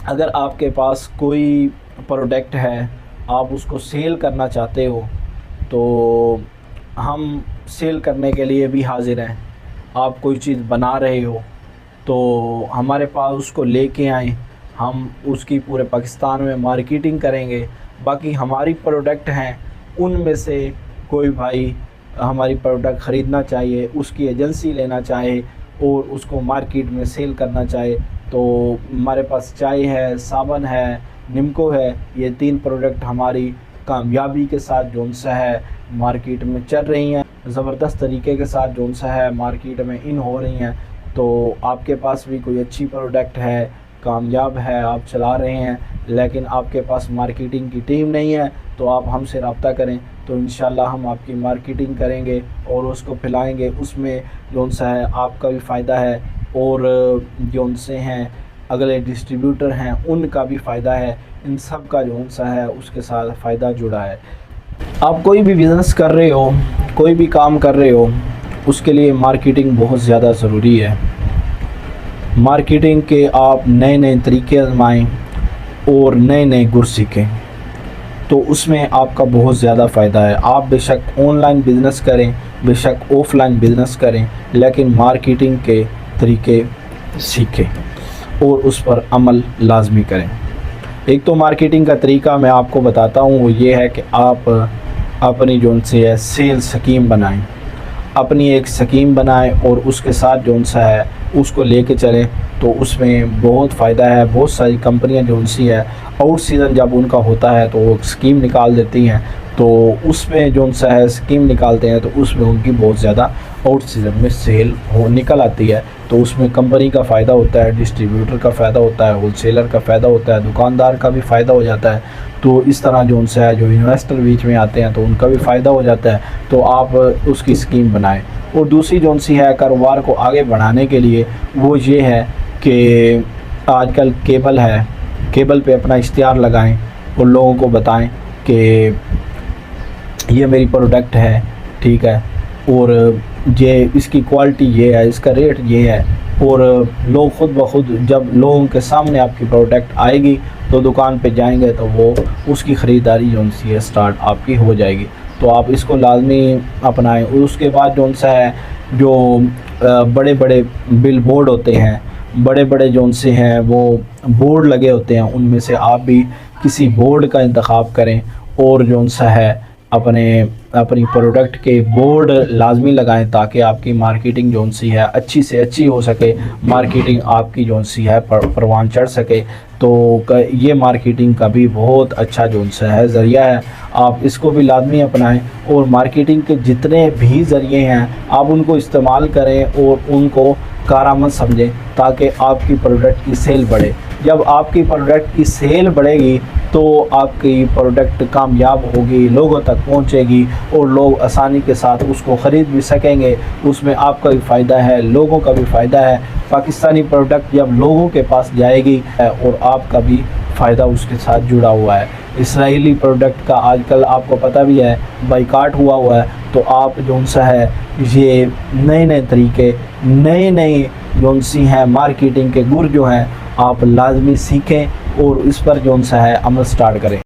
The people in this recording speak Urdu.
اگر آپ کے پاس کوئی پروڈکٹ ہے، آپ اس کو سیل کرنا چاہتے ہو تو ہم سیل کرنے کے لیے بھی حاضر ہیں۔ آپ کوئی چیز بنا رہے ہو تو ہمارے پاس اس کو لے کے آئیں، ہم اس کی پورے پاکستان میں مارکیٹنگ کریں گے۔ باقی ہماری پروڈکٹ ہیں، ان میں سے کوئی بھائی ہماری پروڈکٹ خریدنا چاہیے، اس کی ایجنسی لینا چاہے اور اس کو مارکیٹ میں سیل کرنا چاہے تو ہمارے پاس چائے ہے، صابن ہے، نمکو ہے۔ یہ 3 پروڈکٹ ہماری کامیابی کے ساتھ جون سا ہے مارکیٹ میں چل رہی ہیں، زبردست طریقے کے ساتھ جون سا ہے مارکیٹ میں ان ہو رہی ہیں۔ تو آپ کے پاس بھی کوئی اچھی پروڈکٹ ہے، کامیاب ہے، آپ چلا رہے ہیں، لیکن آپ کے پاس مارکیٹنگ کی ٹیم نہیں ہے تو آپ ہم سے رابطہ کریں تو انشاءاللہ ہم آپ کی مارکیٹنگ کریں گے اور اس کو پھیلائیں گے۔ اس میں جون سا ہے آپ کا بھی فائدہ ہے اور جون سے ہیں اگلے ڈسٹریبیوٹر ہیں ان کا بھی فائدہ ہے، ان سب کا جون سا ہے اس کے ساتھ فائدہ جڑا ہے۔ آپ کوئی بھی بزنس کر رہے ہو، کوئی بھی کام کر رہے ہو، اس کے لیے مارکیٹنگ بہت زیادہ ضروری ہے۔ مارکیٹنگ کے آپ نئے نئے طریقے آزمائیں اور نئے نئے گر سیکھیں تو اس میں آپ کا بہت زیادہ فائدہ ہے۔ آپ بے شک آن لائن بزنس کریں، بے شک آف لائن بزنس کریں، لیکن مارکیٹنگ کے طریقے سیکھیں اور اس پر عمل لازمی کریں۔ ایک تو مارکیٹنگ کا طریقہ میں آپ کو بتاتا ہوں، وہ یہ ہے کہ آپ اپنی جون سے ہے سیل سکیم بنائیں، اپنی ایک سکیم بنائیں اور اس کے ساتھ جون سا ہے اس کو لے کے چلیں تو اس میں بہت فائدہ ہے۔ بہت ساری کمپنیاں جون سی ہے آؤٹ سیزن جب ان کا ہوتا ہے تو وہ سکیم نکال دیتی ہیں، تو اس میں جون سا ہے سکیم نکالتے ہیں تو اس میں ان کی بہت زیادہ آؤٹ سیزن میں سیل نکل آتی ہے، تو اس میں کمپنی کا فائدہ ہوتا ہے، ڈسٹریبیوٹر کا فائدہ ہوتا ہے، ہول سیلر کا فائدہ ہوتا ہے، دکاندار کا بھی فائدہ ہو جاتا ہے۔ تو اس طرح جون سا ہے جو انویسٹر بیچ میں آتے ہیں تو ان کا بھی فائدہ ہو جاتا ہے، تو آپ اس کی سکیم بنائیں۔ اور دوسری جون سی ہے کاروبار کو آگے بڑھانے کے لیے، وہ یہ ہے کہ آج کل کیبل ہے، کیبل پہ اپنا اشتہار لگائیں اور لوگوں کو بتائیں کہ یہ میری پروڈکٹ ہے، ٹھیک ہے، اور یہ اس کی کوالٹی یہ ہے، اس کا ریٹ یہ ہے، اور لوگ خود بخود جب لوگوں کے سامنے آپ کی پروڈکٹ آئے گی تو دکان پہ جائیں گے تو وہ اس کی خریداری جون سی ہے سٹارٹ آپ کی ہو جائے گی۔ تو آپ اس کو لازمی اپنائیں۔ اور اس کے بعد جون سا ہے جو بڑے بڑے بل بورڈ ہوتے ہیں، بڑے بڑے جون سے ہیں وہ بورڈ لگے ہوتے ہیں، ان میں سے آپ بھی کسی بورڈ کا انتخاب کریں اور جون سا ہے اپنی پروڈکٹ کے بورڈ لازمی لگائیں تاکہ آپ کی مارکیٹنگ جون سی ہے اچھی سے اچھی ہو سکے، مارکیٹنگ آپ کی جون سی ہے پروان چڑھ سکے۔ تو یہ مارکیٹنگ کا بھی بہت اچھا جون سا ہے ذریعہ ہے، آپ اس کو بھی لازمی اپنائیں۔ اور مارکیٹنگ کے جتنے بھی ذریعے ہیں آپ ان کو استعمال کریں اور ان کو کارآمد سمجھیں تاکہ آپ کی پروڈکٹ کی سیل بڑھے۔ جب آپ کی پروڈکٹ کی سیل بڑھے گی تو آپ کی پروڈکٹ کامیاب ہوگی، لوگوں تک پہنچے گی اور لوگ آسانی کے ساتھ اس کو خرید بھی سکیں گے۔ اس میں آپ کا بھی فائدہ ہے، لوگوں کا بھی فائدہ ہے۔ پاکستانی پروڈکٹ جب لوگوں کے پاس جائے گی اور آپ کا بھی فائدہ اس کے ساتھ جڑا ہوا ہے۔ اسرائیلی پروڈکٹ کا آج کل آپ کو پتہ بھی ہے بائیکاٹ ہوا ہے، تو آپ جون سا ہے یہ نئے نئے طریقے، نئے نئے جون سی ہیں مارکیٹنگ کے گر جو ہیں آپ لازمی سیکھیں اور اس پر جون سا ہے عمل سٹارٹ کریں۔